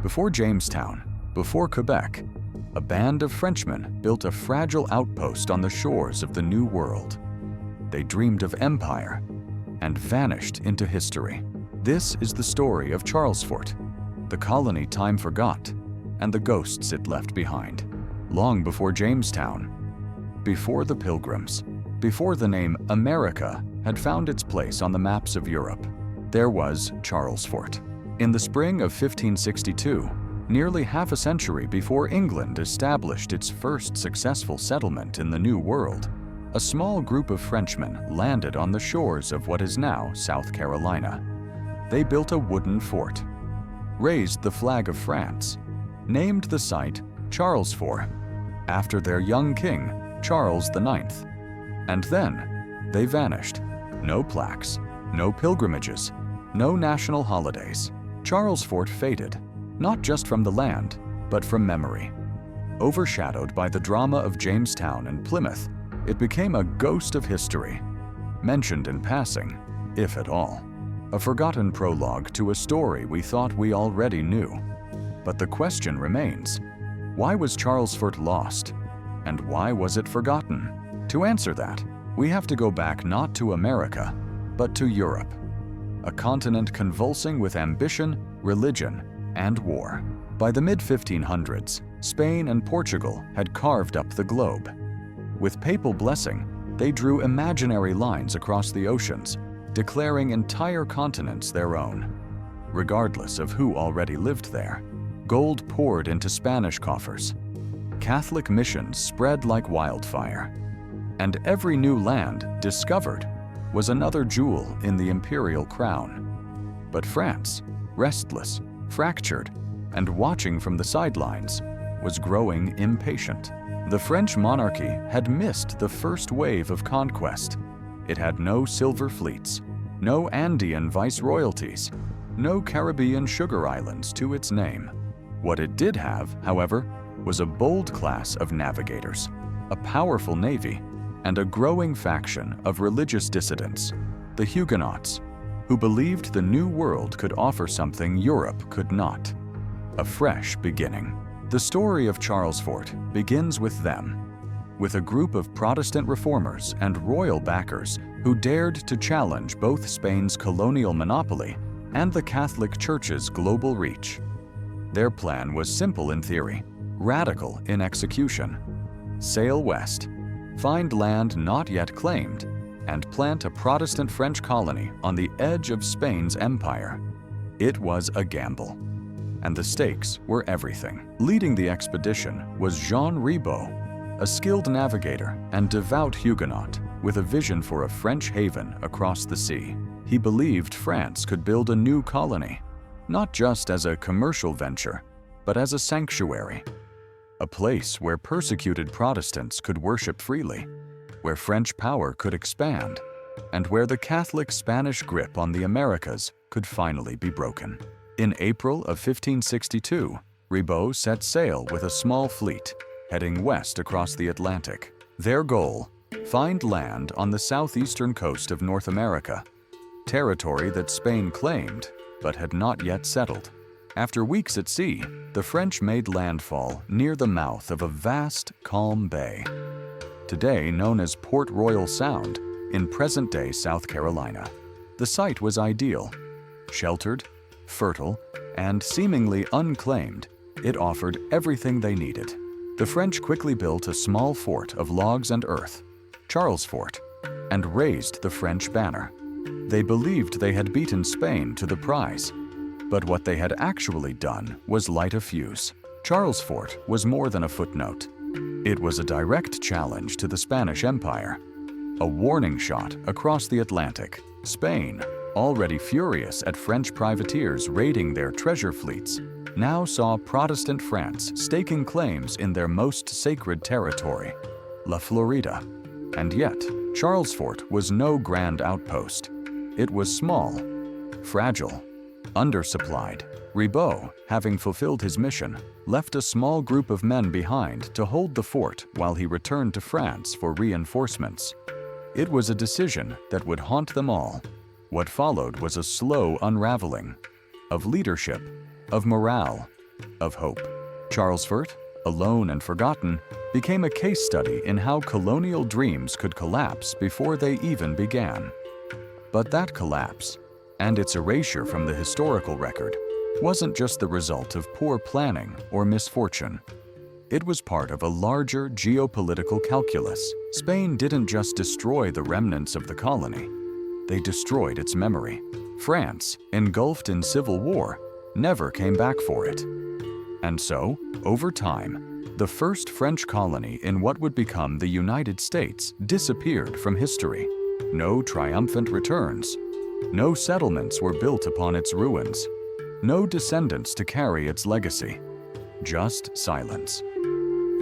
Before Jamestown, before Quebec, a band of Frenchmen built a fragile outpost on the shores of the New World. They dreamed of empire and vanished into history. This is the story of Charlesfort, the colony time forgot, and the ghosts it left behind. Long before Jamestown, before the Pilgrims, before the name America had found its place on the maps of Europe, there was Charlesfort. In the spring of 1562, nearly half a century before England established its first successful settlement in the New World, a small group of Frenchmen landed on the shores of what is now South Carolina. They built a wooden fort, raised the flag of France, named the site Charlesfort, after their young king, Charles IX. And then they vanished. No plaques, no pilgrimages, no national holidays. Charlesfort faded, not just from the land, but from memory. Overshadowed by the drama of Jamestown and Plymouth, it became a ghost of history, mentioned in passing, if at all. A forgotten prologue to a story we thought we already knew. But the question remains, why was Charlesfort lost? And why was it forgotten? To answer that, we have to go back not to America, but to Europe, a continent convulsing with ambition, religion, and war. By the mid-1500s, Spain and Portugal had carved up the globe. With papal blessing, they drew imaginary lines across the oceans, declaring entire continents their own. Regardless of who already lived there, gold poured into Spanish coffers. Catholic missions spread like wildfire. And every new land discovered was another jewel in the imperial crown. But France, restless, fractured, and watching from the sidelines, was growing impatient. The French monarchy had missed the first wave of conquest. It had no silver fleets, no Andean viceroyalties, no Caribbean sugar islands to its name. What it did have, however, was a bold class of navigators, a powerful navy, and a growing faction of religious dissidents, the Huguenots, who believed the New World could offer something Europe could not: a fresh beginning. The story of Charlesfort begins with them, with a group of Protestant reformers and royal backers who dared to challenge both Spain's colonial monopoly and the Catholic Church's global reach. Their plan was simple in theory, radical in execution: sail west, find land not yet claimed, and plant a Protestant French colony on the edge of Spain's empire. It was a gamble, and the stakes were everything. Leading the expedition was Jean Ribault, a skilled navigator and devout Huguenot with a vision for a French haven across the sea. He believed France could build a new colony, not just as a commercial venture, but as a sanctuary, a place where persecuted Protestants could worship freely, where French power could expand, and where the Catholic Spanish grip on the Americas could finally be broken. In April of 1562, Ribault set sail with a small fleet, heading west across the Atlantic. Their goal: find land on the southeastern coast of North America, territory that Spain claimed but had not yet settled. After weeks at sea, the French made landfall near the mouth of a vast, calm bay, today known as Port Royal Sound in present-day South Carolina. The site was ideal. Sheltered, fertile, and seemingly unclaimed, it offered everything they needed. The French quickly built a small fort of logs and earth, Charlesfort, and raised the French banner. They believed they had beaten Spain to the prize, but what they had actually done was light a fuse. Charlesfort was more than a footnote. It was a direct challenge to the Spanish Empire, a warning shot across the Atlantic. Spain, already furious at French privateers raiding their treasure fleets, now saw Protestant France staking claims in their most sacred territory, La Florida. And yet, Charlesfort was no grand outpost. It was small, fragile, undersupplied. Ribault, having fulfilled his mission, left a small group of men behind to hold the fort while he returned to France for reinforcements. It was a decision that would haunt them all. What followed was a slow unraveling of leadership, of morale, of hope. Charlesfort, alone and forgotten, became a case study in how colonial dreams could collapse before they even began. But that collapse, and its erasure from the historical record, wasn't just the result of poor planning or misfortune. It was part of a larger geopolitical calculus. Spain didn't just destroy the remnants of the colony, they destroyed its memory. France, engulfed in civil war, never came back for it. And so, over time, the first French colony in what would become the United States disappeared from history. No triumphant returns. No settlements were built upon its ruins. No descendants to carry its legacy. Just silence.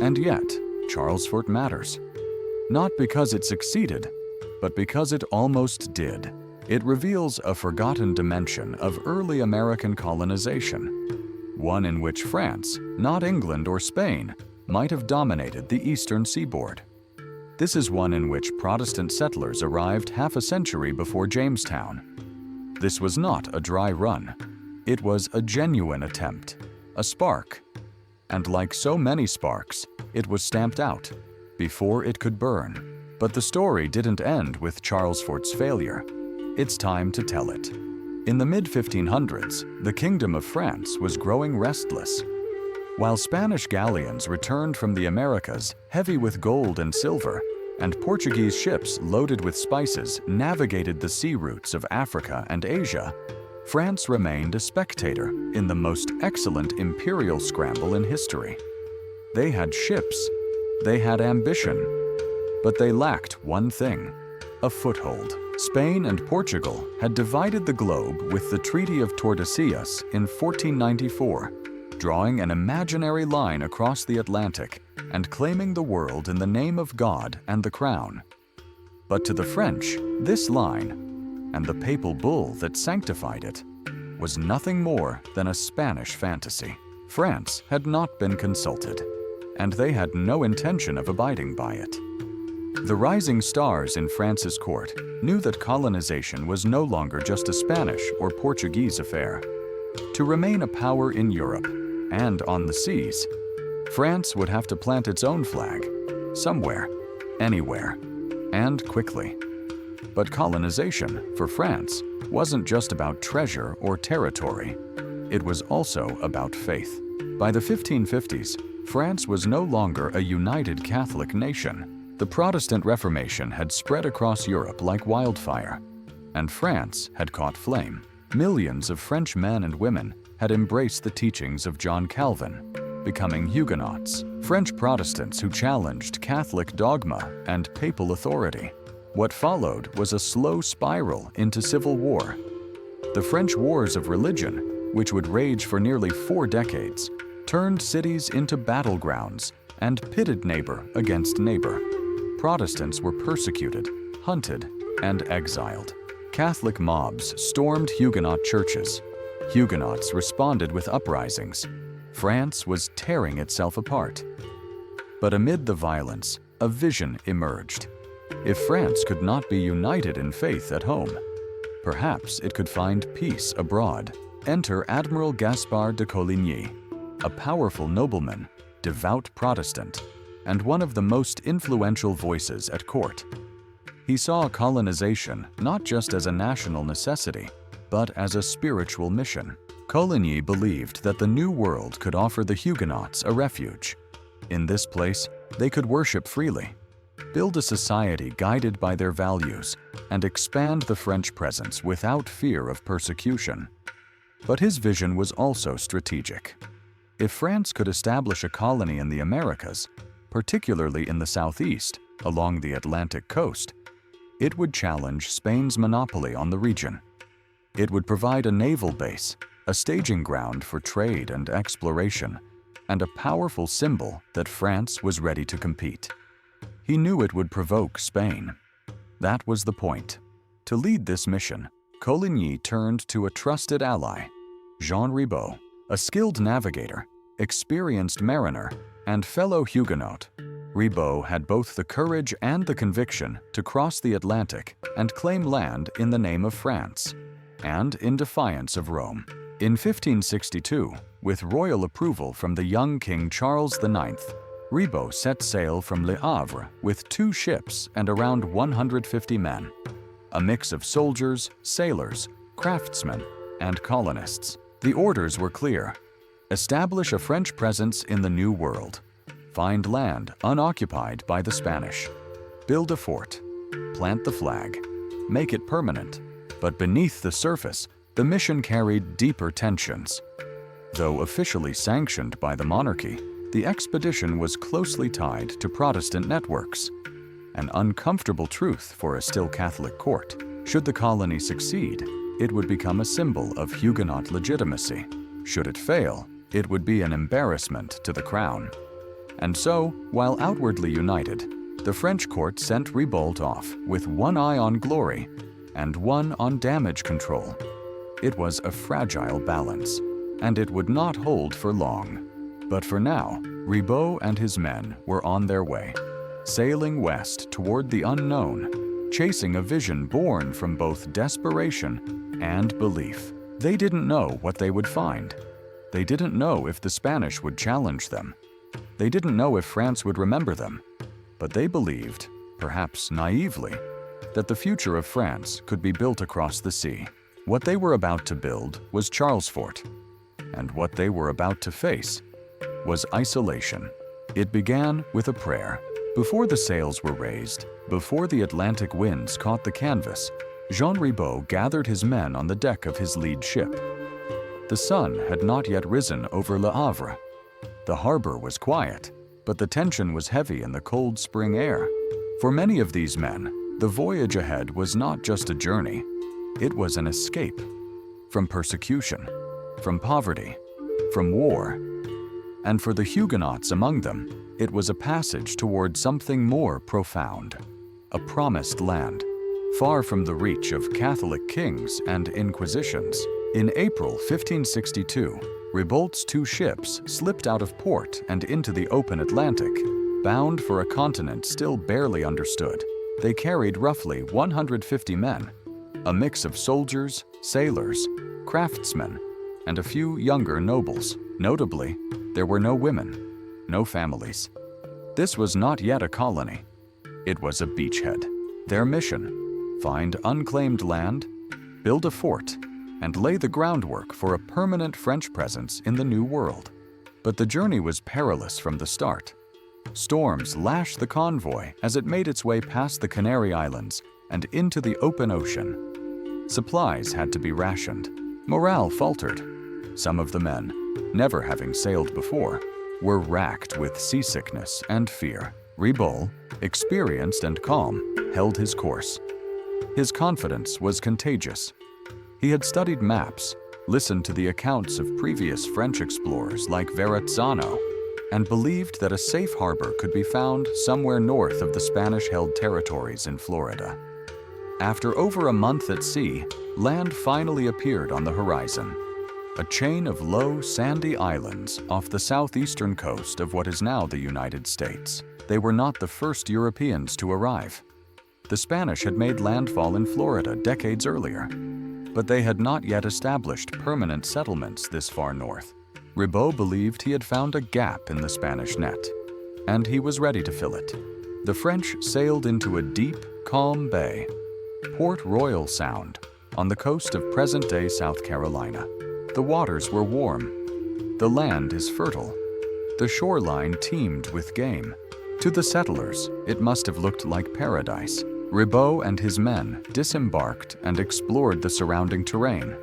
And yet, Charlesfort matters. Not because it succeeded, but because it almost did. It reveals a forgotten dimension of early American colonization, one in which France, not England or Spain, might have dominated the eastern seaboard. This is one in which Protestant settlers arrived half a century before Jamestown. This was not a dry run. It was a genuine attempt, a spark. And like so many sparks, it was stamped out before it could burn. But the story didn't end with Charlesfort's failure. It's time to tell it. In the mid-1500s, the Kingdom of France was growing restless. While Spanish galleons returned from the Americas heavy with gold and silver, and Portuguese ships loaded with spices navigated the sea routes of Africa and Asia, France remained a spectator in the most excellent imperial scramble in history. They had ships, they had ambition, but they lacked one thing: a foothold. Spain and Portugal had divided the globe with the Treaty of Tordesillas in 1494, drawing an imaginary line across the Atlantic and claiming the world in the name of God and the crown. But to the French, this line, and the papal bull that sanctified it, was nothing more than a Spanish fantasy. France had not been consulted, and they had no intention of abiding by it. The rising stars in France's court knew that colonization was no longer just a Spanish or Portuguese affair. To remain a power in Europe and on the seas, France would have to plant its own flag, somewhere, anywhere, and quickly. But colonization, for France, wasn't just about treasure or territory. It was also about faith. By the 1550s, France was no longer a united Catholic nation. The Protestant Reformation had spread across Europe like wildfire, and France had caught flame. Millions of French men and women had embraced the teachings of John Calvin, becoming Huguenots, French Protestants who challenged Catholic dogma and papal authority. What followed was a slow spiral into civil war. The French Wars of Religion, which would rage for nearly 4 decades, turned cities into battlegrounds and pitted neighbor against neighbor. Protestants were persecuted, hunted, and exiled. Catholic mobs stormed Huguenot churches. Huguenots responded with uprisings. France was tearing itself apart. But amid the violence, a vision emerged. If France could not be united in faith at home, perhaps it could find peace abroad. Enter Admiral Gaspard de Coligny, a powerful nobleman, devout Protestant, and one of the most influential voices at court. He saw colonization not just as a national necessity, but as a spiritual mission. Coligny believed that the New World could offer the Huguenots a refuge. In this place, they could worship freely, build a society guided by their values, and expand the French presence without fear of persecution. But his vision was also strategic. If France could establish a colony in the Americas, particularly in the southeast, along the Atlantic coast, it would challenge Spain's monopoly on the region. It would provide a naval base, a staging ground for trade and exploration, and a powerful symbol that France was ready to compete. He knew it would provoke Spain. That was the point. To lead this mission, Coligny turned to a trusted ally, Jean Ribaut, a skilled navigator, experienced mariner, and fellow Huguenot. Ribaut had both the courage and the conviction to cross the Atlantic and claim land in the name of France, and in defiance of Rome. In 1562, With royal approval from the young King Charles IX, Ribault set sail from Le Havre with 2 ships and around 150 men, a mix of soldiers, sailors, craftsmen, and colonists. The orders were clear: establish a French presence in the New World, find land unoccupied by the Spanish, build a fort, plant the flag, make it permanent. But beneath the surface, the mission carried deeper tensions. Though officially sanctioned by the monarchy, the expedition was closely tied to Protestant networks, an uncomfortable truth for a still Catholic court. Should the colony succeed, it would become a symbol of Huguenot legitimacy. Should it fail, it would be an embarrassment to the crown. And so, while outwardly united, the French court sent Ribault off with one eye on glory and one on damage control. It was a fragile balance, and it would not hold for long. But for now, Ribault and his men were on their way, sailing west toward the unknown, chasing a vision born from both desperation and belief. They didn't know what they would find. They didn't know if the Spanish would challenge them. They didn't know if France would remember them. But they believed, perhaps naively, that the future of France could be built across the sea. What they were about to build was Charlesfort, and what they were about to face was isolation. It began with a prayer. Before the sails were raised, before the Atlantic winds caught the canvas, Jean Ribault gathered his men on the deck of his lead ship. The sun had not yet risen over Le Havre. The harbor was quiet, but the tension was heavy in the cold spring air. For many of these men, the voyage ahead was not just a journey. It was an escape from persecution, from poverty, from war. And for the Huguenots among them, it was a passage toward something more profound, a promised land, far from the reach of Catholic kings and inquisitions. In April 1562, Ribault's 2 ships slipped out of port and into the open Atlantic, bound for a continent still barely understood. They carried roughly 150 men, a mix of soldiers, sailors, craftsmen, and a few younger nobles. Notably, there were no women, no families. This was not yet a colony. It was a beachhead. Their mission: find unclaimed land, build a fort, and lay the groundwork for a permanent French presence in the New World. But the journey was perilous from the start. Storms lashed the convoy as it made its way past the Canary Islands and into the open ocean. Supplies had to be rationed. Morale faltered. Some of the men, never having sailed before, were racked with seasickness and fear. Ribault, experienced and calm, held his course. His confidence was contagious. He had studied maps, listened to the accounts of previous French explorers like Verrazzano, and believed that a safe harbor could be found somewhere north of the Spanish-held territories in Florida. After over a month at sea, land finally appeared on the horizon. A chain of low, sandy islands off the southeastern coast of what is now the United States. They were not the first Europeans to arrive. The Spanish had made landfall in Florida decades earlier, but they had not yet established permanent settlements this far north. Ribault believed he had found a gap in the Spanish net, and he was ready to fill it. The French sailed into a deep, calm bay, Port Royal Sound, on the coast of present-day South Carolina. The waters were warm. The land is fertile. The shoreline teemed with game. To the settlers, it must have looked like paradise. Ribault and his men disembarked and explored the surrounding terrain.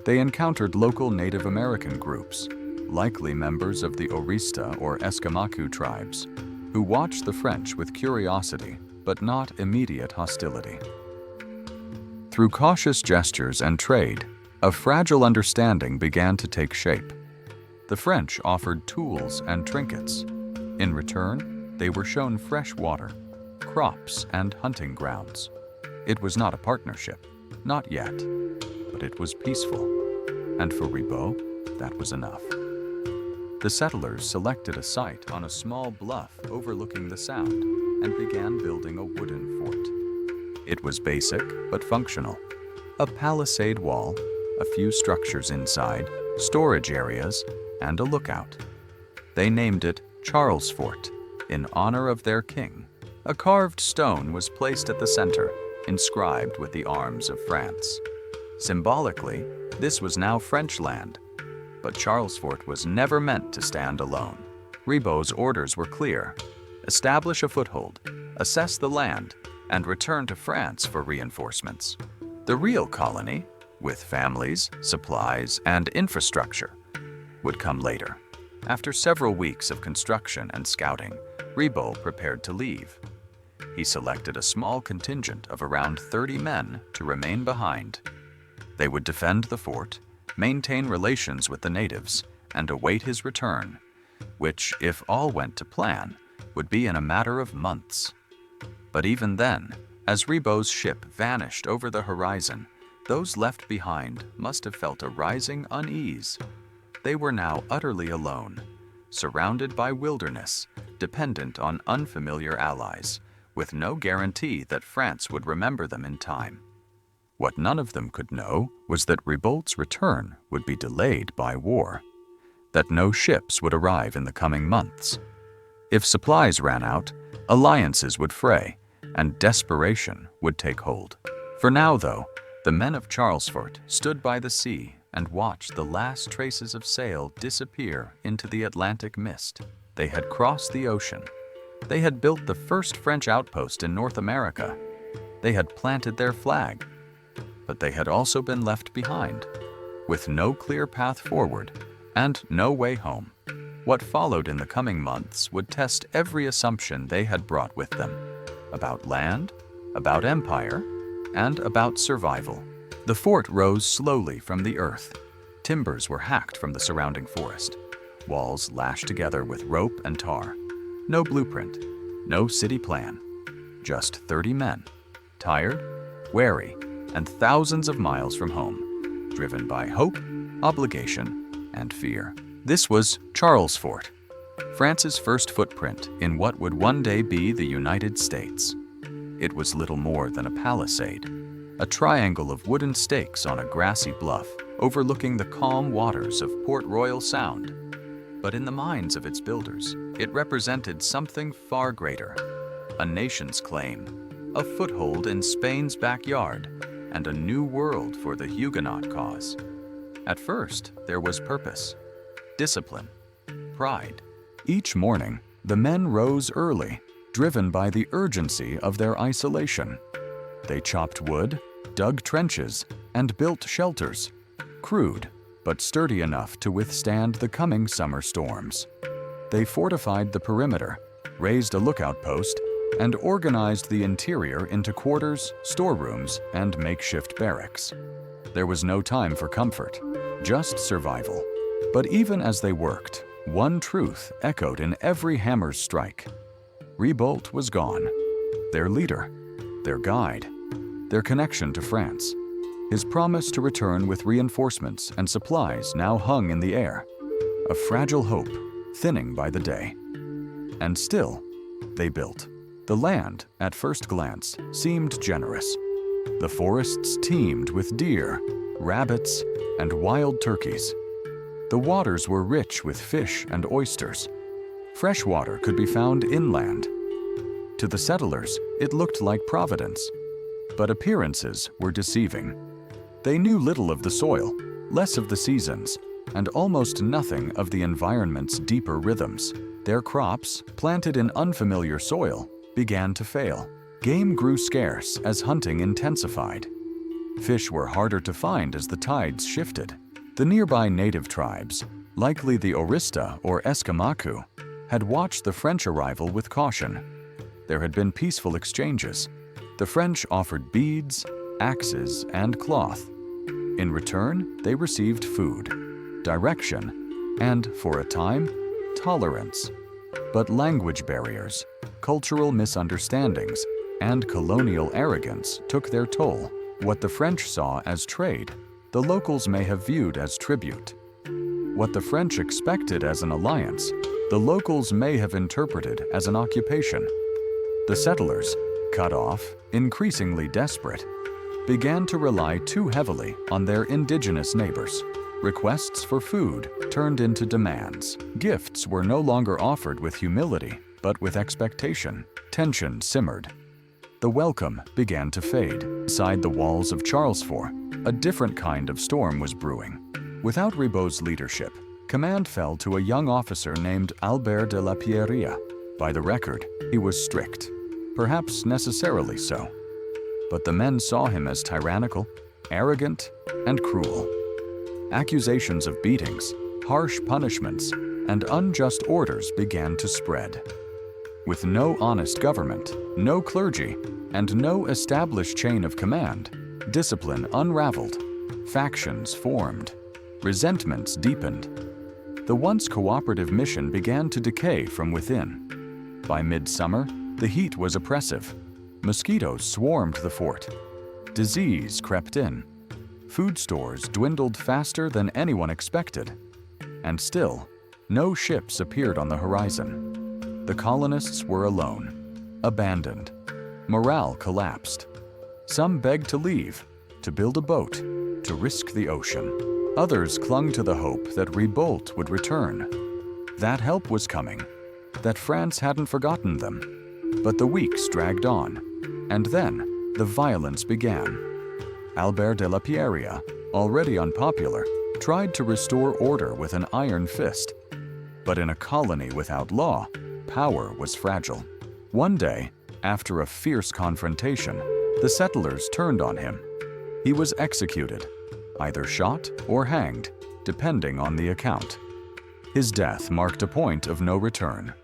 They encountered local Native American groups, likely members of the Orista or Esquimaux tribes, who watched the French with curiosity but not immediate hostility. Through cautious gestures and trade, a fragile understanding began to take shape. The French offered tools and trinkets. In return, they were shown fresh water, crops, and hunting grounds. It was not a partnership, not yet, but it was peaceful. And for Ribault, that was enough. The settlers selected a site on a small bluff overlooking the sound and began building a wooden fort. It was basic but functional. A palisade wall, a few structures inside, storage areas, and a lookout. They named it Charlesfort in honor of their king. A carved stone was placed at the center, inscribed with the arms of France. Symbolically, this was now French land, but Charlesfort was never meant to stand alone. Ribault's orders were clear: establish a foothold, assess the land, and return to France for reinforcements. The real colony, with families, supplies, and infrastructure, would come later. After several weeks of construction and scouting, Ribault prepared to leave. He selected a small contingent of around 30 men to remain behind. They would defend the fort, maintain relations with the natives, and await his return, which, if all went to plan, would be in a matter of months. But even then, as Ribault's ship vanished over the horizon, those left behind must have felt a rising unease. They were now utterly alone, surrounded by wilderness, dependent on unfamiliar allies, with no guarantee that France would remember them in time. What none of them could know was that Ribault's return would be delayed by war, that no ships would arrive in the coming months. If supplies ran out, alliances would fray, and desperation would take hold. For now, though, the men of Charlesfort stood by the sea and watched the last traces of sail disappear into the Atlantic mist. They had crossed the ocean. They had built the first French outpost in North America. They had planted their flag. But they had also been left behind, with no clear path forward and no way home. What followed in the coming months would test every assumption they had brought with them, about land, about empire, and about survival. The fort rose slowly from the earth. Timbers were hacked from the surrounding forest, walls lashed together with rope and tar. No blueprint, no city plan, just 30 men, tired, wary, and thousands of miles from home, driven by hope, obligation, and fear. This was Charlesfort, France's first footprint in what would one day be the United States. It was little more than a palisade, a triangle of wooden stakes on a grassy bluff overlooking the calm waters of Port Royal Sound. But in the minds of its builders, it represented something far greater, a nation's claim, a foothold in Spain's backyard, and a new world for the Huguenot cause. At first, there was purpose, discipline, pride. Each morning, the men rose early, driven by the urgency of their isolation. They chopped wood, dug trenches, and built shelters, crude but sturdy enough to withstand the coming summer storms. They fortified the perimeter, raised a lookout post, and organized the interior into quarters, storerooms, and makeshift barracks. There was no time for comfort, just survival. But even as they worked, one truth echoed in every hammer's strike. Ribault was gone. Their leader, their guide, their connection to France. His promise to return with reinforcements and supplies now hung in the air, a fragile hope, thinning by the day. And still, they built. The land, at first glance, seemed generous. The forests teemed with deer, rabbits, and wild turkeys. The waters were rich with fish and oysters. Fresh water could be found inland. To the settlers, it looked like Providence. But appearances were deceiving. They knew little of the soil, less of the seasons, and almost nothing of the environment's deeper rhythms. Their crops, planted in unfamiliar soil, began to fail. Game grew scarce as hunting intensified. Fish were harder to find as the tides shifted. The nearby native tribes, likely the Orista or Escamacu, had watched the French arrival with caution. There had been peaceful exchanges. The French offered beads, axes, and cloth. In return, they received food, direction, and, for a time, tolerance. But language barriers, cultural misunderstandings, and colonial arrogance took their toll. What the French saw as trade, the locals may have viewed as tribute. What the French expected as an alliance, the locals may have interpreted as an occupation. The settlers, cut off, increasingly desperate, began to rely too heavily on their indigenous neighbors. Requests for food turned into demands. Gifts were no longer offered with humility, but with expectation. Tension simmered. The welcome began to fade. Inside the walls of Charlesfort, a different kind of storm was brewing. Without Ribot's leadership, command fell to a young officer named Albert de la Pierria. By the record, he was strict, perhaps necessarily so. But the men saw him as tyrannical, arrogant, and cruel. Accusations of beatings, harsh punishments, and unjust orders began to spread. With no honest government, no clergy, and no established chain of command, discipline unraveled, factions formed, resentments deepened. The once cooperative mission began to decay from within. By midsummer, the heat was oppressive. Mosquitoes swarmed the fort. Disease crept in. Food stores dwindled faster than anyone expected. And still, no ships appeared on the horizon. The colonists were alone, abandoned. Morale collapsed. Some begged to leave, to build a boat, to risk the ocean. Others clung to the hope that Ribault would return. That help was coming, that France hadn't forgotten them. But the weeks dragged on, and then the violence began. Albert de la Pierria, already unpopular, tried to restore order with an iron fist. But in a colony without law, power was fragile. One day, after a fierce confrontation, the settlers turned on him. He was executed, either shot or hanged, depending on the account. His death marked a point of no return.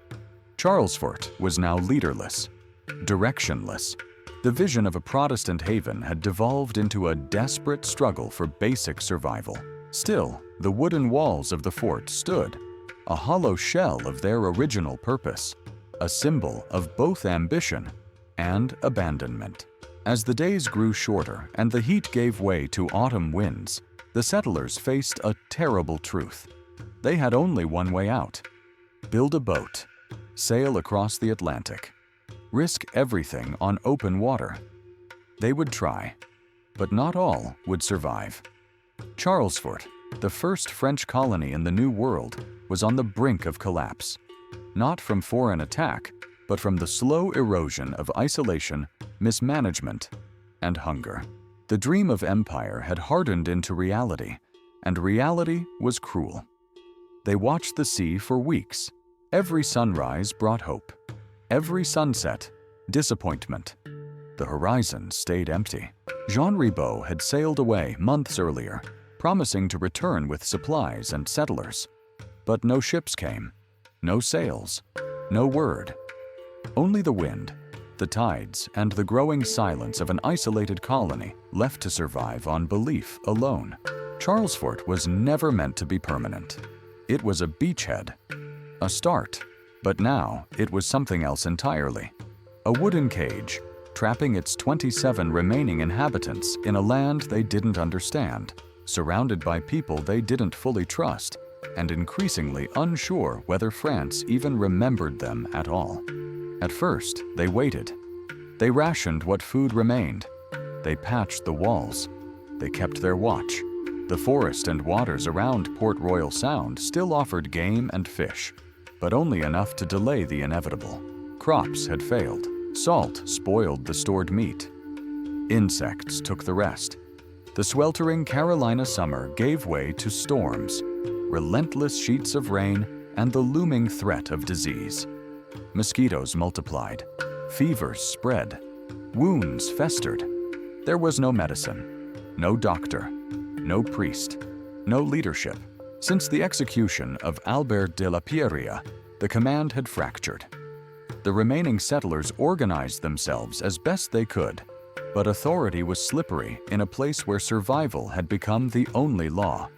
Charlesfort was now leaderless, directionless. The vision of a Protestant haven had devolved into a desperate struggle for basic survival. Still, the wooden walls of the fort stood, a hollow shell of their original purpose, a symbol of both ambition and abandonment. As the days grew shorter and the heat gave way to autumn winds, the settlers faced a terrible truth. They had only one way out: build a boat, sail across the Atlantic, risk everything on open water. They would try, but not all would survive. Charlesfort, the first French colony in the New World, was on the brink of collapse, not from foreign attack, but from the slow erosion of isolation, mismanagement, and hunger. The dream of empire had hardened into reality, and reality was cruel. They watched the sea for weeks. Every sunrise brought hope. Every sunset, disappointment. The horizon stayed empty. Jean Ribault had sailed away months earlier, promising to return with supplies and settlers. But no ships came, no sails, no word. Only the wind, the tides, and the growing silence of an isolated colony left to survive on belief alone. Charlesfort was never meant to be permanent. It was a beachhead, a start, but now it was something else entirely. A wooden cage, trapping its 27 remaining inhabitants in a land they didn't understand, surrounded by people they didn't fully trust, and increasingly unsure whether France even remembered them at all. At first, they waited. They rationed what food remained. They patched the walls. They kept their watch. The forest and waters around Port Royal Sound still offered game and fish, but only enough to delay the inevitable. Crops had failed. Salt spoiled the stored meat. Insects took the rest. The sweltering Carolina summer gave way to storms, relentless sheets of rain, and the looming threat of disease. Mosquitoes multiplied. Fevers spread. Wounds festered. There was no medicine, no doctor, no priest, no leadership. Since the execution of Albert de la Pierria, the command had fractured. The remaining settlers organized themselves as best they could, but authority was slippery in a place where survival had become the only law.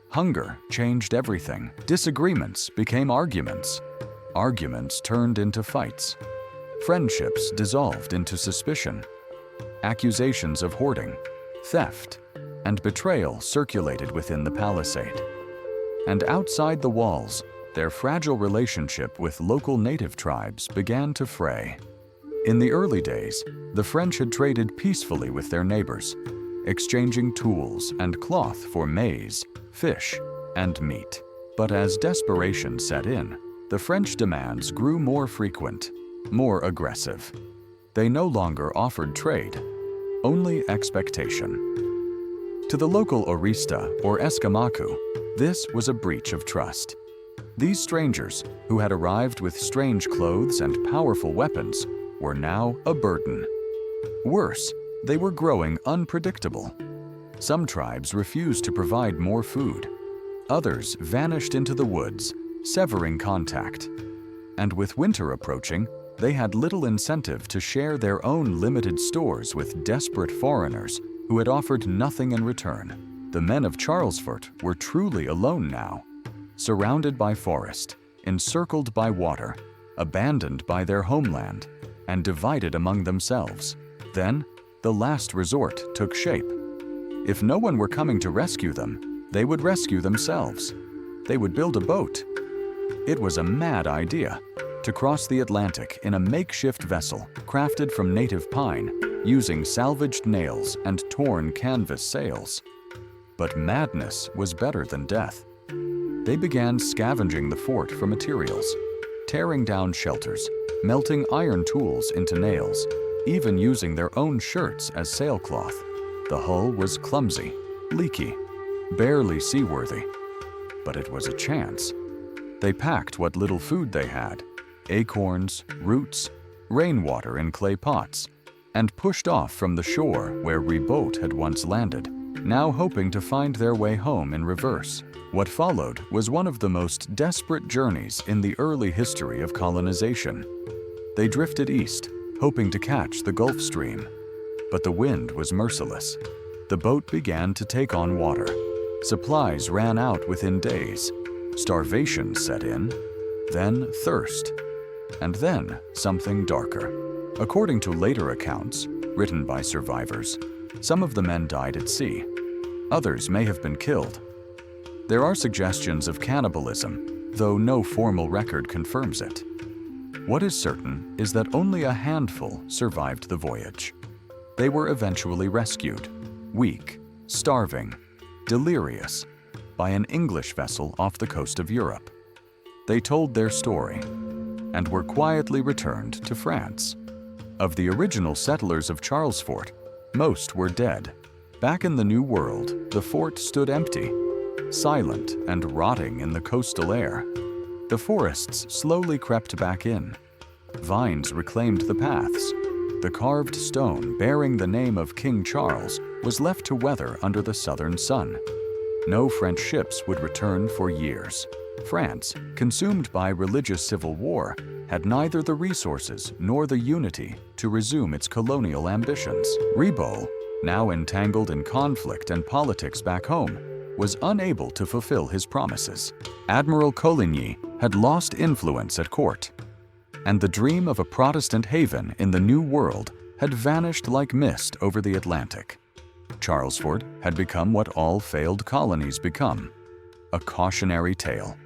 Hunger changed everything. Disagreements became arguments. Arguments turned into fights. Friendships dissolved into suspicion. Accusations of hoarding, theft, and betrayal circulated within the palisade. And outside the walls, their fragile relationship with local native tribes began to fray. In the early days, the French had traded peacefully with their neighbors, exchanging tools and cloth for maize, fish, and meat. But as desperation set in, the French demands grew more frequent, more aggressive. They no longer offered trade, only expectation. To the local Orista or Escamacu, this was a breach of trust. These strangers, who had arrived with strange clothes and powerful weapons, were now a burden. Worse, they were growing unpredictable. Some tribes refused to provide more food. Others vanished into the woods, severing contact. And with winter approaching, they had little incentive to share their own limited stores with desperate foreigners who had offered nothing in return. The men of Charlesfort were truly alone now, surrounded by forest, encircled by water, abandoned by their homeland, and divided among themselves. Then, the last resort took shape. If no one were coming to rescue them, they would rescue themselves. They would build a boat. It was a mad idea to cross the Atlantic in a makeshift vessel crafted from native pine, using salvaged nails and torn canvas sails. But madness was better than death. They began scavenging the fort for materials, tearing down shelters, melting iron tools into nails, even using their own shirts as sailcloth. The hull was clumsy, leaky, barely seaworthy. But it was a chance. They packed what little food they had, acorns, roots, rainwater in clay pots, and pushed off from the shore where Ribault had once landed, now hoping to find their way home in reverse. What followed was one of the most desperate journeys in the early history of colonization. They drifted east, hoping to catch the Gulf Stream. But the wind was merciless. The boat began to take on water. Supplies ran out within days. Starvation set in, then thirst, and then something darker. According to later accounts, written by survivors, some of the men died at sea. Others may have been killed. There are suggestions of cannibalism, though no formal record confirms it. What is certain is that only a handful survived the voyage. They were eventually rescued, weak, starving, delirious, by an English vessel off the coast of Europe. They told their story and were quietly returned to France. Of the original settlers of Charlesfort, most were dead. Back in the New World, the fort stood empty, silent and rotting in the coastal air. The forests slowly crept back in. Vines reclaimed the paths. The carved stone bearing the name of King Charles was left to weather under the southern sun. No French ships would return for years. France, consumed by religious civil war, had neither the resources nor the unity to resume its colonial ambitions. Ribault, now entangled in conflict and politics back home, was unable to fulfill his promises. Admiral Coligny had lost influence at court, and the dream of a Protestant haven in the New World had vanished like mist over the Atlantic. Charlesfort had become what all failed colonies become, a cautionary tale.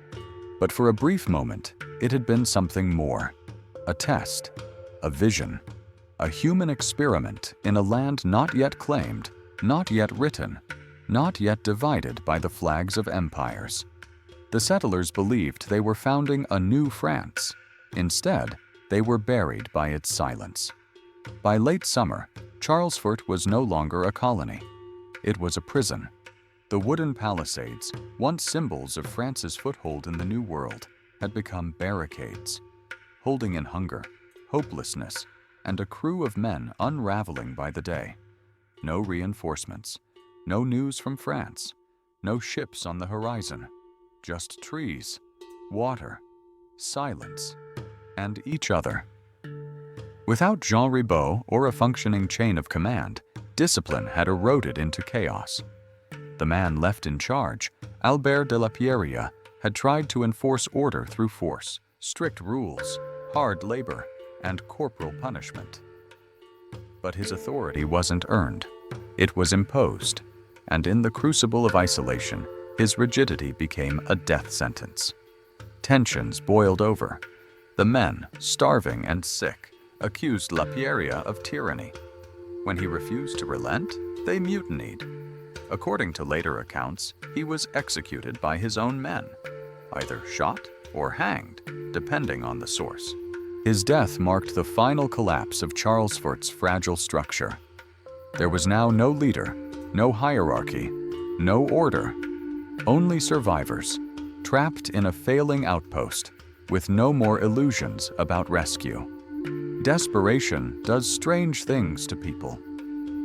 But for a brief moment, it had been something more, a test, a vision, a human experiment in a land not yet claimed, not yet written, not yet divided by the flags of empires. The settlers believed they were founding a new France. Instead, they were buried by its silence. By late summer, Charlesfort was no longer a colony. It was a prison. The wooden palisades, once symbols of France's foothold in the New World, had become barricades, holding in hunger, hopelessness, and a crew of men unraveling by the day. No reinforcements, no news from France, no ships on the horizon, just trees, water, silence, and each other. Without Jean Ribault or a functioning chain of command, discipline had eroded into chaos. The man left in charge, Albert de la Pierria, had tried to enforce order through force, strict rules, hard labor, and corporal punishment. But his authority wasn't earned. It was imposed, and in the crucible of isolation, his rigidity became a death sentence. Tensions boiled over. The men, starving and sick, accused La Pierria of tyranny. When he refused to relent, they mutinied. According to later accounts, he was executed by his own men, either shot or hanged, depending on the source. His death marked the final collapse of Charlesfort's fragile structure. There was now no leader, no hierarchy, no order, only survivors, trapped in a failing outpost, with no more illusions about rescue. Desperation does strange things to people.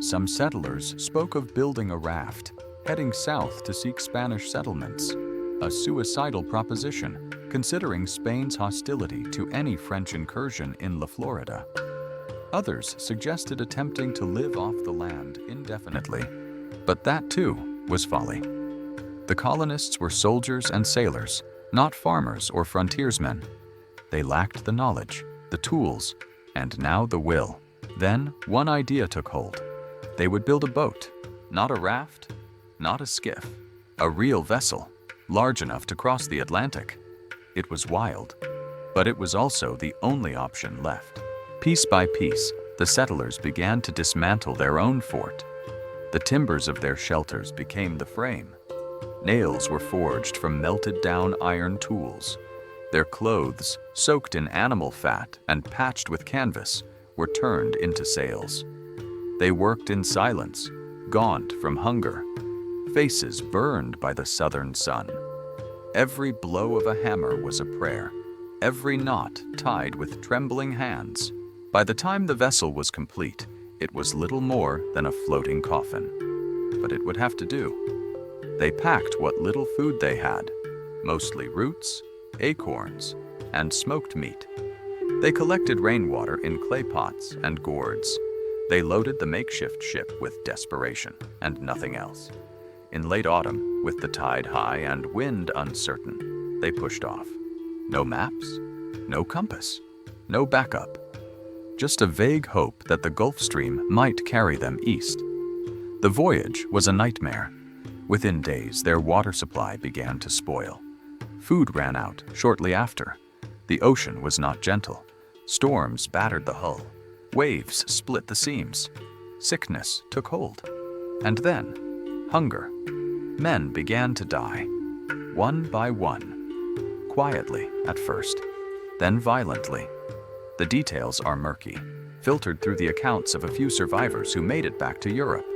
Some settlers spoke of building a raft, heading south to seek Spanish settlements, a suicidal proposition, considering Spain's hostility to any French incursion in La Florida. Others suggested attempting to live off the land indefinitely, but that too was folly. The colonists were soldiers and sailors, not farmers or frontiersmen. They lacked the knowledge, the tools, and now the will. Then one idea took hold. They would build a boat, not a raft, not a skiff, a real vessel, large enough to cross the Atlantic. It was wild, but it was also the only option left. Piece by piece, the settlers began to dismantle their own fort. The timbers of their shelters became the frame. Nails were forged from melted down iron tools. Their clothes, soaked in animal fat and patched with canvas, were turned into sails. They worked in silence, gaunt from hunger, faces burned by the southern sun. Every blow of a hammer was a prayer, every knot tied with trembling hands. By the time the vessel was complete, it was little more than a floating coffin. But it would have to do. They packed what little food they had, mostly roots, acorns, and smoked meat. They collected rainwater in clay pots and gourds. They loaded the makeshift ship with desperation and nothing else. In late autumn, with the tide high and wind uncertain, they pushed off. No maps, no compass, no backup. Just a vague hope that the Gulf Stream might carry them east. The voyage was a nightmare. Within days, their water supply began to spoil. Food ran out shortly after. The ocean was not gentle. Storms battered the hull. Waves split the seams. Sickness took hold. And then, hunger. Men began to die, one by one. Quietly at first, then violently. The details are murky, filtered through the accounts of a few survivors who made it back to Europe.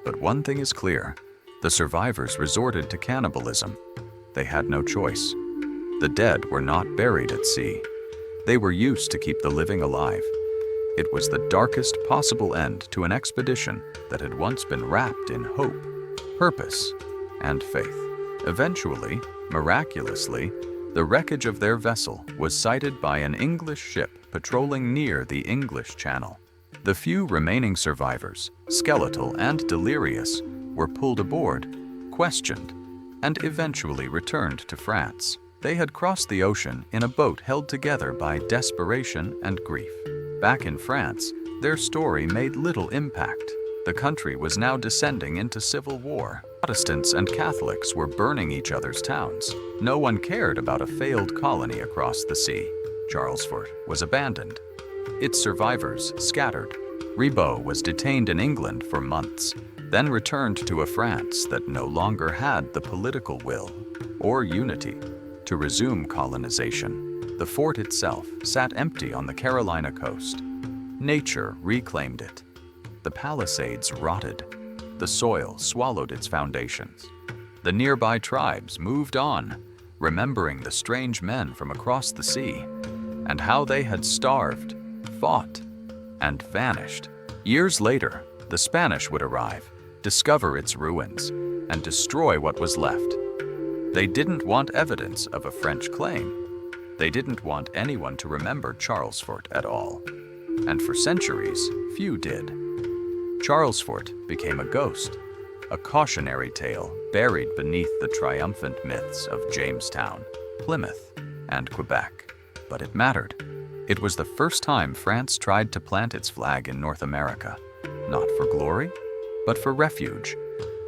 But one thing is clear. The survivors resorted to cannibalism. They had no choice. The dead were not buried at sea. They were used to keep the living alive. It was the darkest possible end to an expedition that had once been wrapped in hope, purpose, and faith. Eventually, miraculously, the wreckage of their vessel was sighted by an English ship patrolling near the English Channel. The few remaining survivors, skeletal and delirious, were pulled aboard, questioned, and eventually returned to France. They had crossed the ocean in a boat held together by desperation and grief. Back in France, their story made little impact. The country was now descending into civil war. Protestants and Catholics were burning each other's towns. No one cared about a failed colony across the sea. Charlesfort was abandoned. Its survivors scattered. Ribot was detained in England for months, then returned to a France that no longer had the political will or unity to resume colonization. The fort itself sat empty on the Carolina coast. Nature reclaimed it. The palisades rotted. The soil swallowed its foundations. The nearby tribes moved on, remembering the strange men from across the sea and how they had starved, fought, and vanished. Years later, the Spanish would arrive, discover its ruins, and destroy what was left. They didn't want evidence of a French claim. They didn't want anyone to remember Charlesfort at all. And for centuries, few did. Charlesfort became a ghost, a cautionary tale buried beneath the triumphant myths of Jamestown, Plymouth, and Quebec. But it mattered. It was the first time France tried to plant its flag in North America, not for glory, but for refuge.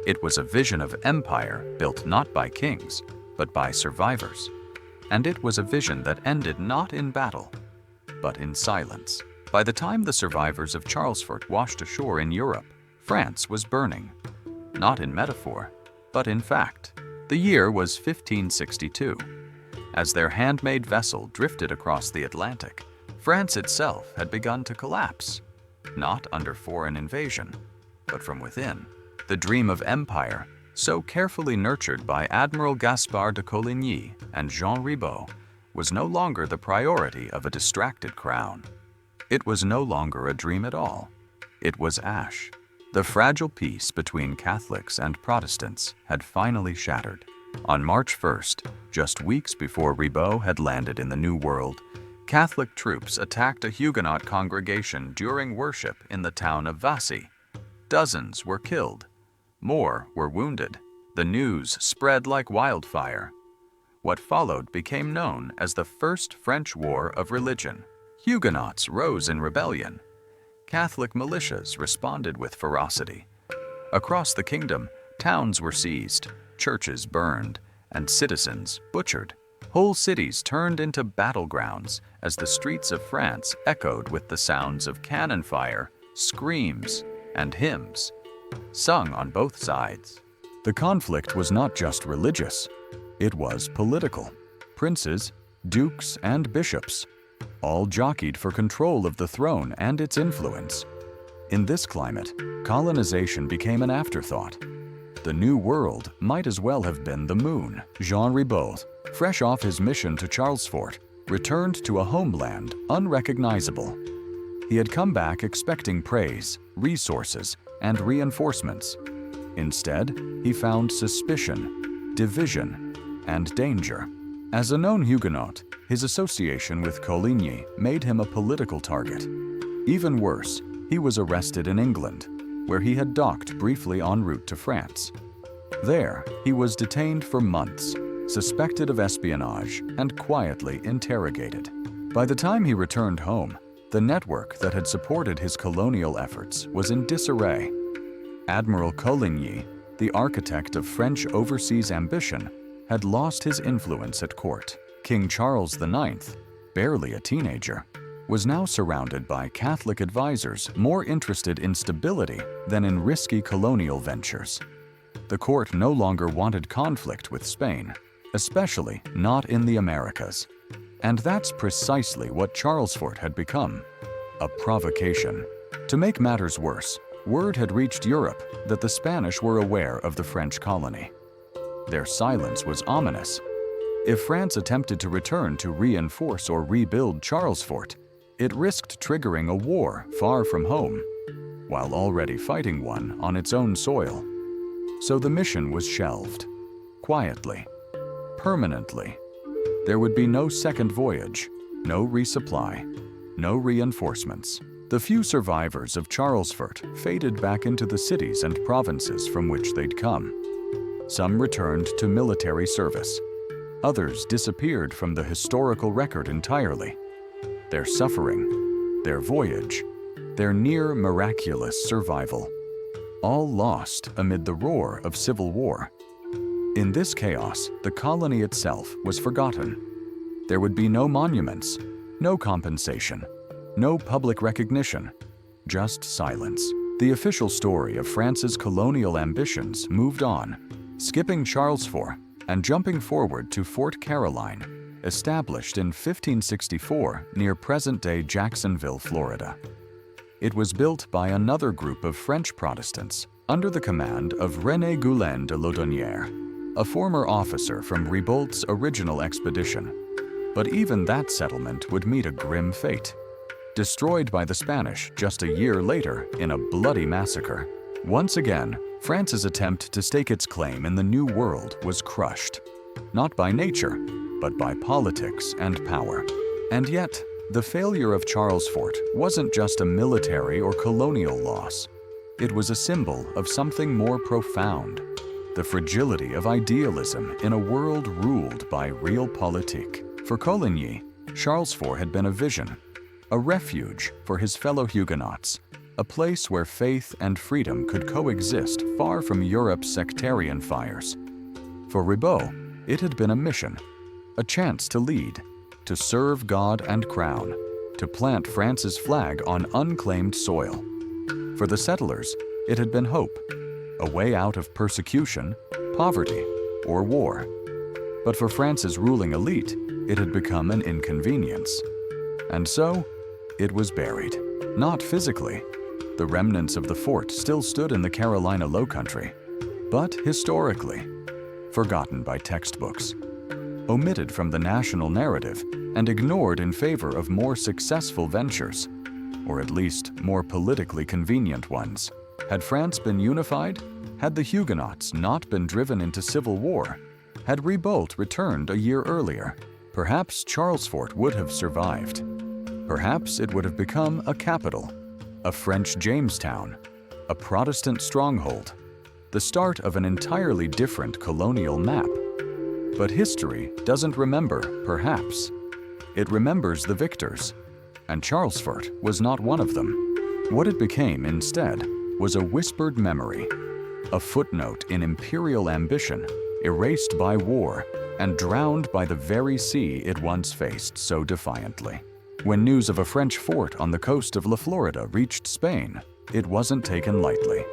It was a vision of empire built not by kings, but by survivors. And it was a vision that ended not in battle, but in silence. By the time the survivors of Charlesfort washed ashore in Europe, France was burning. not in metaphor, but in fact. The year was 1562. As their handmade vessel drifted across the Atlantic, France itself had begun to collapse, not under foreign invasion, but from within. The dream of empire, so carefully nurtured by Admiral Gaspard de Coligny and Jean Ribaut, was no longer the priority of a distracted crown. It was no longer a dream at all. It was ash. The fragile peace between Catholics and Protestants had finally shattered. On March 1st, just weeks before Ribaut had landed in the New World, Catholic troops attacked a Huguenot congregation during worship in the town of Vassy. Dozens were killed. More were wounded. The news spread like wildfire. What followed became known as the First French War of Religion. Huguenots rose in rebellion. Catholic militias responded with ferocity. Across the kingdom, towns were seized, churches burned, and citizens butchered. Whole cities turned into battlegrounds as the streets of France echoed with the sounds of cannon fire, screams, and hymns, sung on both sides. The conflict was not just religious, it was political. Princes, dukes, and bishops all jockeyed for control of the throne and its influence. In this climate, colonization became an afterthought. The New World might as well have been the moon. Jean Ribaut, fresh off his mission to Charlesfort, returned to a homeland unrecognizable. He had come back expecting praise, resources, and reinforcements. Instead, he found suspicion, division, and danger. As a known Huguenot, his association with Coligny made him a political target. Even worse, he was arrested in England, where he had docked briefly en route to France. There, he was detained for months, suspected of espionage, and quietly interrogated. By the time he returned home, the network that had supported his colonial efforts was in disarray. Admiral Coligny, the architect of French overseas ambition, had lost his influence at court. King Charles IX, barely a teenager, was now surrounded by Catholic advisors more interested in stability than in risky colonial ventures. The court no longer wanted conflict with Spain, especially not in the Americas. And that's precisely what Charlesfort had become, a provocation. To make matters worse, word had reached Europe that the Spanish were aware of the French colony. Their silence was ominous. If France attempted to return to reinforce or rebuild Charlesfort, it risked triggering a war far from home, while already fighting one on its own soil. So the mission was shelved, quietly, permanently. There would be no second voyage, no resupply, no reinforcements. The few survivors of Charlesfort faded back into the cities and provinces from which they'd come. Some returned to military service. Others disappeared from the historical record entirely. Their suffering, their voyage, their near miraculous survival, all lost amid the roar of civil war. In this chaos, the colony itself was forgotten. There would be no monuments, no compensation, no public recognition, just silence. The official story of France's colonial ambitions moved on, skipping Charlesfort and jumping forward to Fort Caroline, established in 1564 near present-day Jacksonville, Florida. It was built by another group of French Protestants under the command of René Goulain de Laudonnière, a former officer from Ribault's original expedition. But even that settlement would meet a grim fate. Destroyed by the Spanish just a year later in a bloody massacre. Once again, France's attempt to stake its claim in the New World was crushed, not by nature, but by politics and power. And yet, the failure of Charlesfort wasn't just a military or colonial loss. It was a symbol of something more profound, the fragility of idealism in a world ruled by realpolitik. For Coligny, Charlesfort had been a vision, a refuge for his fellow Huguenots, a place where faith and freedom could coexist far from Europe's sectarian fires. For Ribaut, it had been a mission, a chance to lead, to serve God and crown, to plant France's flag on unclaimed soil. For the settlers, it had been hope, a way out of persecution, poverty, or war. But for France's ruling elite, it had become an inconvenience. And so, it was buried. Not physically. The remnants of the fort still stood in the Carolina Lowcountry, but historically, forgotten by textbooks, omitted from the national narrative and ignored in favor of more successful ventures, or at least more politically convenient ones. Had France been unified? Had the Huguenots not been driven into civil war? Had Ribault returned a year earlier? Perhaps Charlesfort would have survived. Perhaps it would have become a capital, a French Jamestown, a Protestant stronghold, the start of an entirely different colonial map. But history doesn't remember perhaps. It remembers the victors, and Charlesfort was not one of them. What it became instead was a whispered memory, a footnote in imperial ambition, erased by war and drowned by the very sea it once faced so defiantly. When news of a French fort on the coast of La Florida reached Spain, it wasn't taken lightly.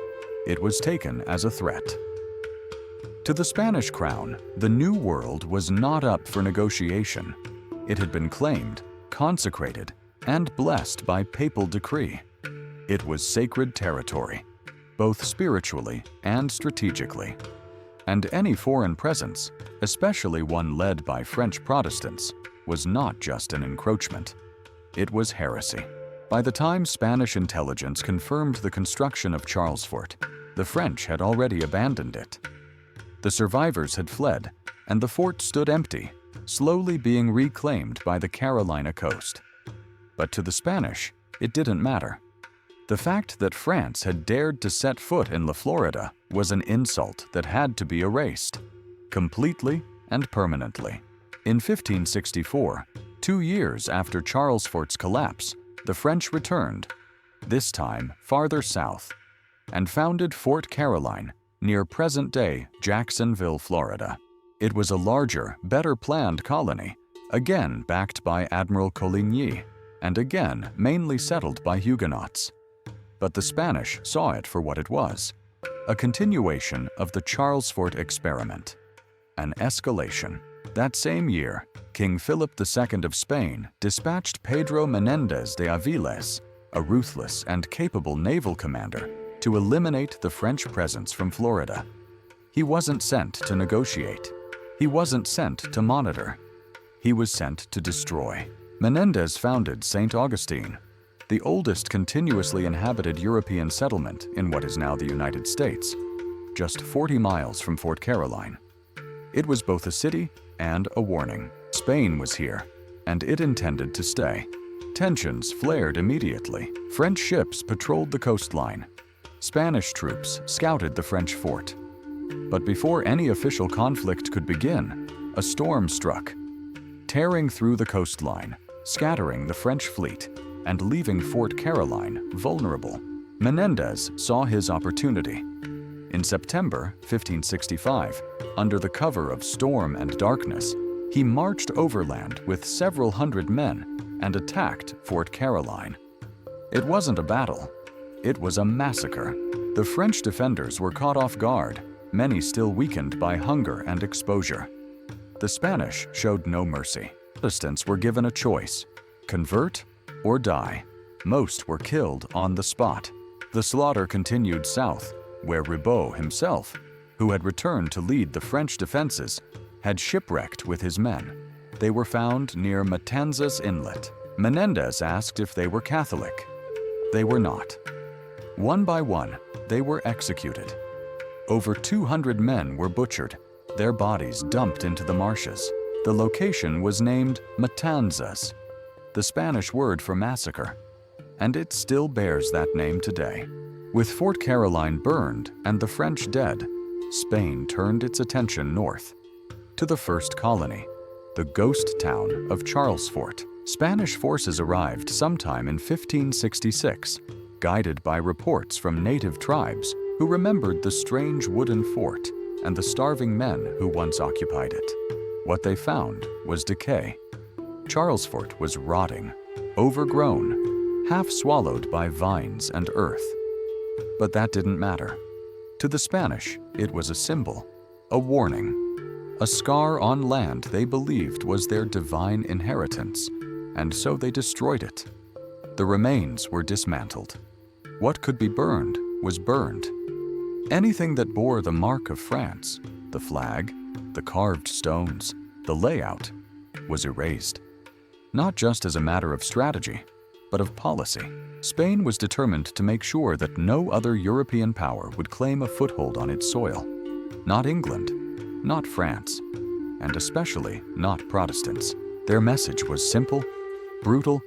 It was taken as a threat. To the Spanish crown, the New World was not up for negotiation. It had been claimed, consecrated, and blessed by papal decree. It was sacred territory, both spiritually and strategically. And any foreign presence, especially one led by French Protestants, was not just an encroachment. It was heresy. By the time Spanish intelligence confirmed the construction of Charlesfort, the French had already abandoned it. The survivors had fled, and the fort stood empty, slowly being reclaimed by the Carolina coast. But to the Spanish, it didn't matter. The fact that France had dared to set foot in La Florida was an insult that had to be erased, completely and permanently. In 1564, 2 years after Charlesfort's collapse, the French returned, this time farther south, and founded Fort Caroline near present-day Jacksonville, Florida. It was a larger, better-planned colony, again backed by Admiral Coligny, and again mainly settled by Huguenots. But the Spanish saw it for what it was, a continuation of the Charlesfort experiment, an escalation. That same year, King Philip II of Spain dispatched Pedro Menéndez de Avilés, a ruthless and capable naval commander, to eliminate the French presence from Florida. He wasn't sent to negotiate. He wasn't sent to monitor. He was sent to destroy. Menéndez founded St. Augustine, the oldest continuously inhabited European settlement in what is now the United States, just 40 miles from Fort Caroline. It was both a city and a warning. Spain was here, and it intended to stay. Tensions flared immediately. French ships patrolled the coastline. Spanish troops scouted the French fort. But before any official conflict could begin, a storm struck, tearing through the coastline, scattering the French fleet, and leaving Fort Caroline vulnerable. Menéndez saw his opportunity. In September 1565, under the cover of storm and darkness, he marched overland with several hundred men and attacked Fort Caroline. It wasn't a battle. It was a massacre. The French defenders were caught off guard, many still weakened by hunger and exposure. The Spanish showed no mercy. Protestants were given a choice: convert or die. Most were killed on the spot. The slaughter continued south, where Ribault himself, who had returned to lead the French defenses, had shipwrecked with his men. They were found near Matanzas Inlet. Menéndez asked if they were Catholic. They were not. One by one, they were executed. Over 200 men were butchered, their bodies dumped into the marshes. The location was named Matanzas, the Spanish word for massacre, and it still bears that name today. With Fort Caroline burned and the French dead, Spain turned its attention north, to the first colony, the ghost town of Charlesfort. Spanish forces arrived sometime in 1566, guided by reports from native tribes who remembered the strange wooden fort and the starving men who once occupied it. What they found was decay. Charlesfort was rotting, overgrown, half swallowed by vines and earth. But that didn't matter. To the Spanish, it was a symbol, a warning, a scar on land they believed was their divine inheritance, and so they destroyed it. The remains were dismantled. What could be burned was burned. Anything that bore the mark of France, the flag, the carved stones, the layout, was erased. Not just as a matter of strategy, but of policy. Spain was determined to make sure that no other European power would claim a foothold on its soil. Not England, not France, and especially not Protestants. Their message was simple, brutal,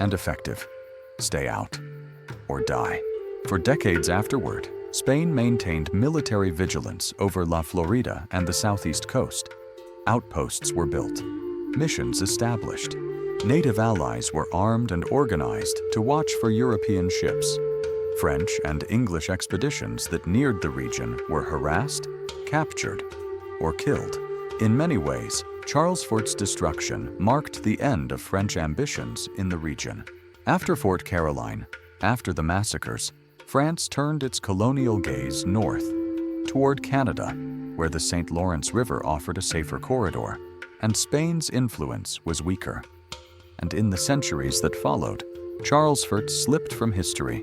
and effective. Stay out or die. For decades afterward, Spain maintained military vigilance over La Florida and the southeast coast. Outposts were built, missions established. Native allies were armed and organized to watch for European ships. French and English expeditions that neared the region were harassed, captured, or killed. In many ways, Charlesfort's destruction marked the end of French ambitions in the region. After Fort Caroline, after the massacres, France turned its colonial gaze north, toward Canada, where the St. Lawrence River offered a safer corridor, and Spain's influence was weaker. And in the centuries that followed, Charlesfort slipped from history.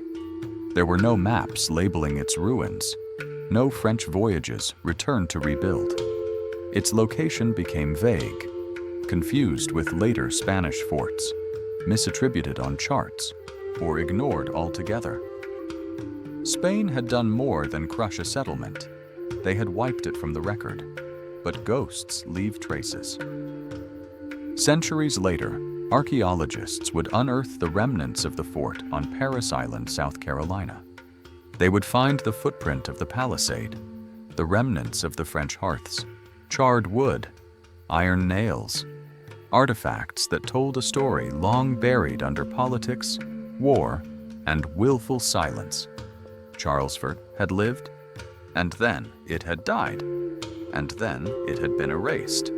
There were no maps labeling its ruins. No French voyages returned to rebuild. Its location became vague, confused with later Spanish forts, misattributed on charts, or ignored altogether. Spain had done more than crush a settlement. They had wiped it from the record. But ghosts leave traces. Centuries later, archaeologists would unearth the remnants of the fort on Parris Island, South Carolina. They would find the footprint of the palisade, the remnants of the French hearths, charred wood, iron nails, artifacts that told a story long buried under politics, war, and willful silence. Charlesfort had lived, and then it had died, and then it had been erased,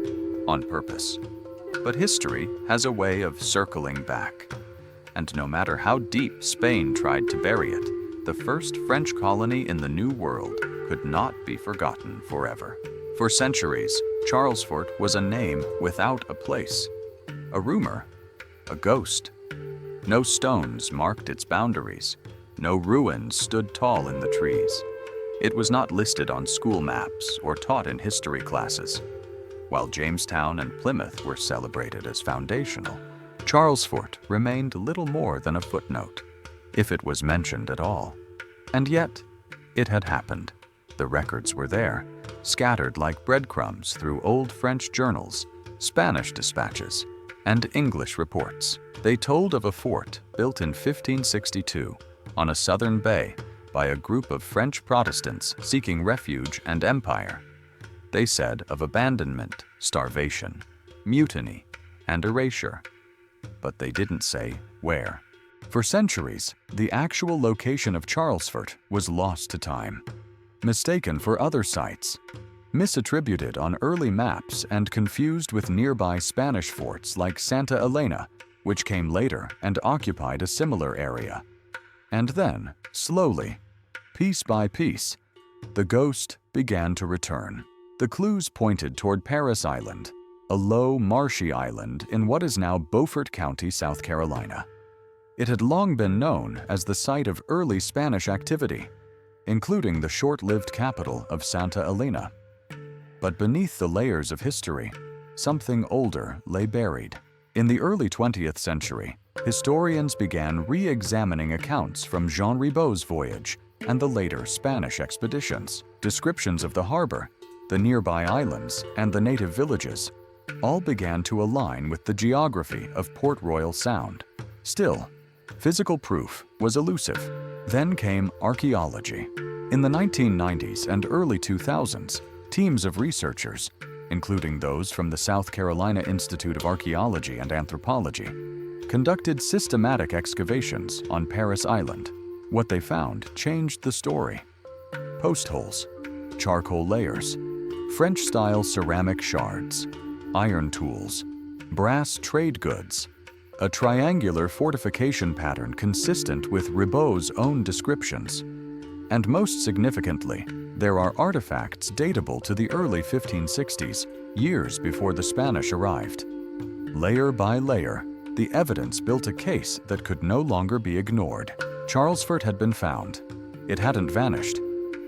on purpose. But history has a way of circling back, and no matter how deep Spain tried to bury it, the first French colony in the New World could not be forgotten forever. For centuries, Charlesfort was a name without a place, a rumor, a ghost. No stones marked its boundaries, no ruins stood tall in the trees. It was not listed on school maps or taught in history classes. While Jamestown and Plymouth were celebrated as foundational, Charlesfort remained little more than a footnote, if it was mentioned at all. And yet, it had happened. The records were there, scattered like breadcrumbs through old French journals, Spanish dispatches, and English reports. They told of a fort built in 1562 on a southern bay by a group of French Protestants seeking refuge and empire. They said of abandonment, starvation, mutiny, and erasure. But they didn't say where. For centuries, the actual location of Charlesfort was lost to time, mistaken for other sites, misattributed on early maps and confused with nearby Spanish forts like Santa Elena, which came later and occupied a similar area. And then, slowly, piece by piece, the ghost began to return. The clues pointed toward Parris Island, a low, marshy island in what is now Beaufort County, South Carolina. It had long been known as the site of early Spanish activity, including the short-lived capital of Santa Elena. But beneath the layers of history, something older lay buried. In the early 20th century, historians began re-examining accounts from Jean Ribault's Voyage and the later Spanish expeditions. Descriptions of the harbor, the nearby islands, and the native villages all began to align with the geography of Port Royal Sound. Still, physical proof was elusive. Then came archaeology. In the 1990s and early 2000s, teams of researchers, including those from the South Carolina Institute of Archaeology and Anthropology, conducted systematic excavations on Parris Island. What they found changed the story. Post holes, charcoal layers, French-style ceramic shards, iron tools, brass trade goods, a triangular fortification pattern consistent with Ribault's own descriptions. And most significantly, there are artifacts datable to the early 1560s, years before the Spanish arrived. Layer by layer, the evidence built a case that could no longer be ignored. Charlesfort had been found. It hadn't vanished.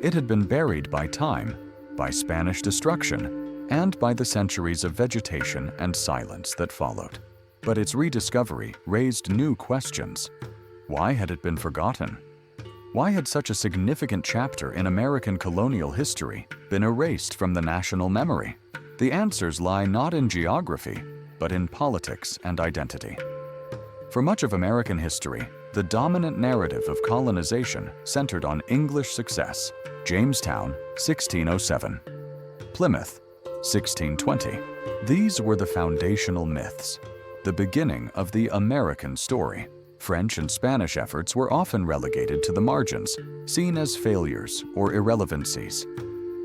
It had been buried by time, by Spanish destruction, and by the centuries of vegetation and silence that followed. But its rediscovery raised new questions. Why had it been forgotten? Why had such a significant chapter in American colonial history been erased from the national memory? The answers lie not in geography, but in politics and identity. For much of American history, the dominant narrative of colonization centered on English success. Jamestown, 1607. Plymouth, 1620. These were the foundational myths, the beginning of the American story. French and Spanish efforts were often relegated to the margins, seen as failures or irrelevancies.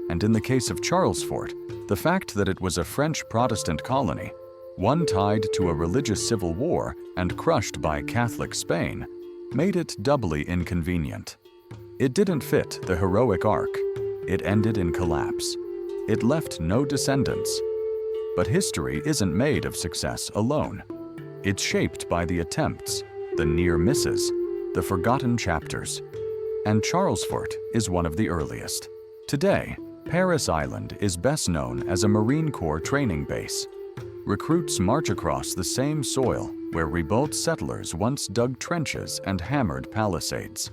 And in the case of Charlesfort, the fact that it was a French Protestant colony, one tied to a religious civil war and crushed by Catholic Spain, made it doubly inconvenient. It didn't fit the heroic arc. It ended in collapse. It left no descendants. But history isn't made of success alone. It's shaped by the attempts, the near misses, the forgotten chapters. And Charlesfort is one of the earliest. Today, Parris Island is best known as a Marine Corps training base. Recruits march across the same soil where Ribault settlers once dug trenches and hammered palisades.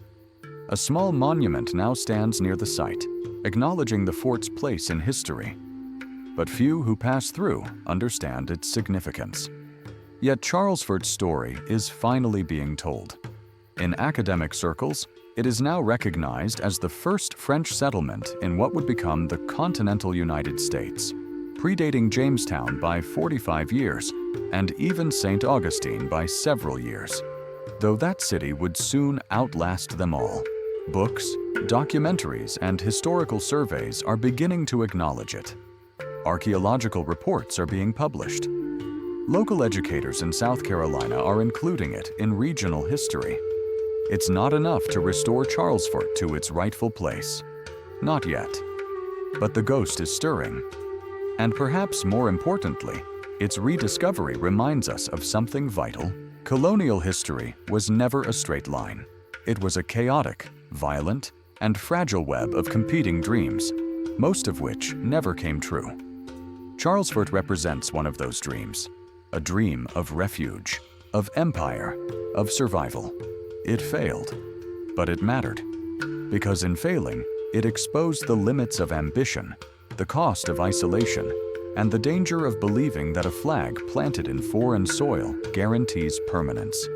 A small monument now stands near the site, acknowledging the fort's place in history. But few who pass through understand its significance. Yet Charlesfort's story is finally being told. In academic circles, it is now recognized as the first French settlement in what would become the continental United States, predating Jamestown by 45 years and even St. Augustine by several years, though that city would soon outlast them all. Books, documentaries, and historical surveys are beginning to acknowledge it. Archaeological reports are being published. Local educators in South Carolina are including it in regional history. It's not enough to restore Charlesfort to its rightful place. Not yet. But the ghost is stirring. And perhaps more importantly, its rediscovery reminds us of something vital. Colonial history was never a straight line. It was a chaotic, violent, and fragile web of competing dreams, most of which never came true. Charlesfort represents one of those dreams, a dream of refuge, of empire, of survival. It failed, but it mattered, because in failing, it exposed the limits of ambition, the cost of isolation, and the danger of believing that a flag planted in foreign soil guarantees permanence.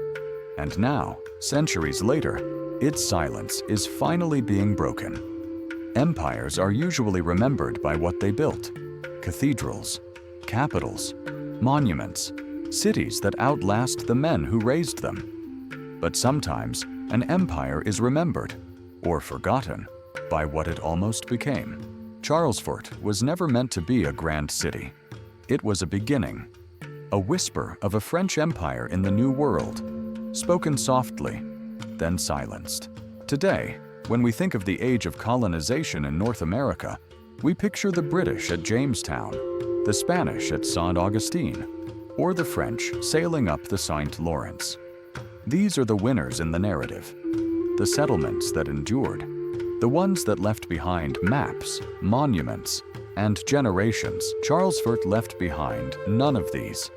And now, centuries later, its silence is finally being broken. Empires are usually remembered by what they built: cathedrals, capitals, monuments, cities that outlast the men who raised them. But sometimes, an empire is remembered, or forgotten, by what it almost became. Charlesfort was never meant to be a grand city. It was a beginning, a whisper of a French empire in the New World, spoken softly, then silenced. Today, when we think of the age of colonization in North America, we picture the British at Jamestown, the Spanish at St. Augustine, or the French sailing up the St. Lawrence. These are the winners in the narrative, the settlements that endured, the ones that left behind maps, monuments, and generations. Charlesfort left behind none of these.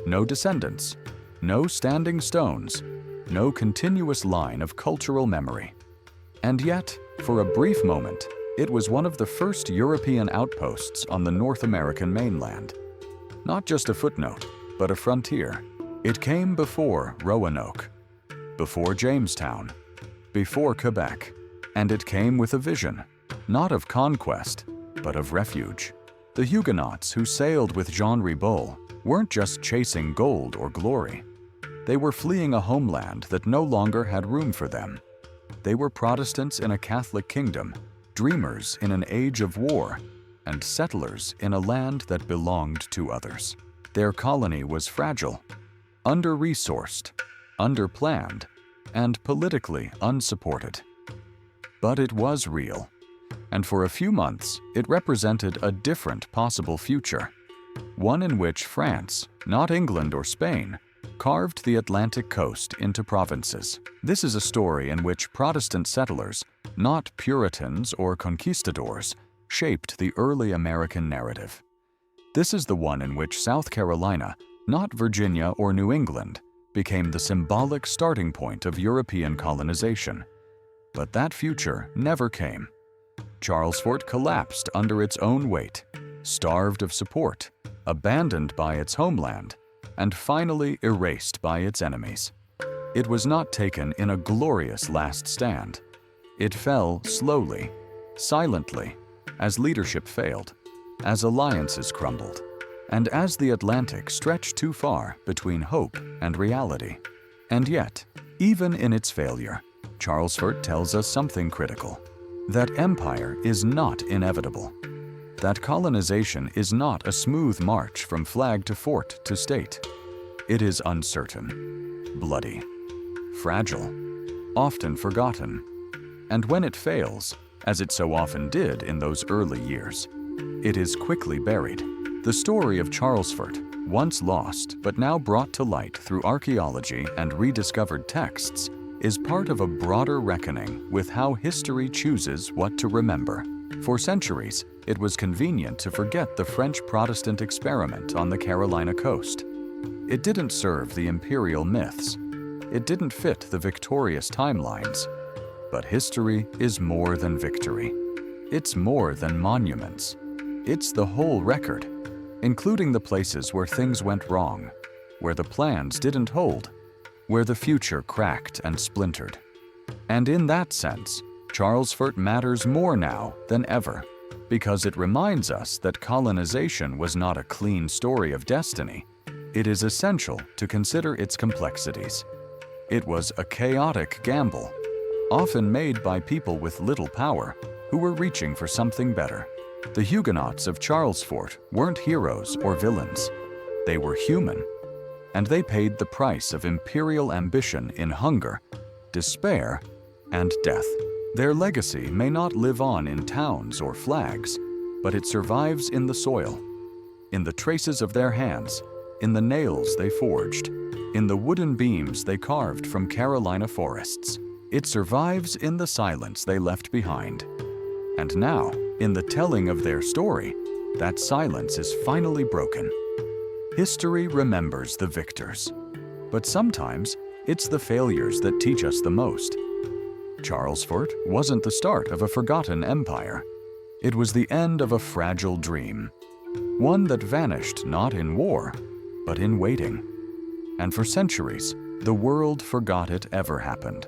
No descendants, no standing stones, no continuous line of cultural memory. And yet, for a brief moment, it was one of the first European outposts on the North American mainland. Not just a footnote, but a frontier. It came before Roanoke, before Jamestown, before Quebec, and it came with a vision, not of conquest, but of refuge. The Huguenots who sailed with Jean Ribault weren't just chasing gold or glory. They were fleeing a homeland that no longer had room for them. They were Protestants in a Catholic kingdom, dreamers in an age of war, and settlers in a land that belonged to others. Their colony was fragile, under-resourced, under-planned, and politically unsupported. But it was real. And for a few months, it represented a different possible future. One in which France, not England or Spain, carved the Atlantic coast into provinces. This is a story in which Protestant settlers, not Puritans or conquistadors, shaped the early American narrative. This is the one in which South Carolina, not Virginia or New England, became the symbolic starting point of European colonization. But that future never came. Charlesfort collapsed under its own weight, starved of support, abandoned by its homeland, and finally erased by its enemies. It was not taken in a glorious last stand. It fell slowly, silently, as leadership failed, as alliances crumbled, and as the Atlantic stretched too far between hope and reality. And yet, even in its failure, Charlesfort tells us something critical: that empire is not inevitable, that colonization is not a smooth march from flag to fort to state. It is uncertain, bloody, fragile, often forgotten. And when it fails, as it so often did in those early years, it is quickly buried. The story of Charlesfort, once lost but now brought to light through archaeology and rediscovered texts, is part of a broader reckoning with how history chooses what to remember. For centuries, it was convenient to forget the French Protestant experiment on the Carolina coast. It didn't serve the imperial myths. It didn't fit the victorious timelines. But history is more than victory. It's more than monuments. It's the whole record, including the places where things went wrong, where the plans didn't hold, where the future cracked and splintered. And in that sense, Charlesfort matters more now than ever, because it reminds us that colonization was not a clean story of destiny. It is essential to consider its complexities. It was a chaotic gamble, often made by people with little power who were reaching for something better. The Huguenots of Charlesfort weren't heroes or villains. They were human, and they paid the price of imperial ambition in hunger, despair, and death. Their legacy may not live on in towns or flags, but it survives in the soil, in the traces of their hands, in the nails they forged, in the wooden beams they carved from Carolina forests. It survives in the silence they left behind. And now, in the telling of their story, that silence is finally broken. History remembers the victors, but sometimes it's the failures that teach us the most. Charlesfort wasn't the start of a forgotten empire. It was the end of a fragile dream, one that vanished not in war, but in waiting. And for centuries, the world forgot it ever happened.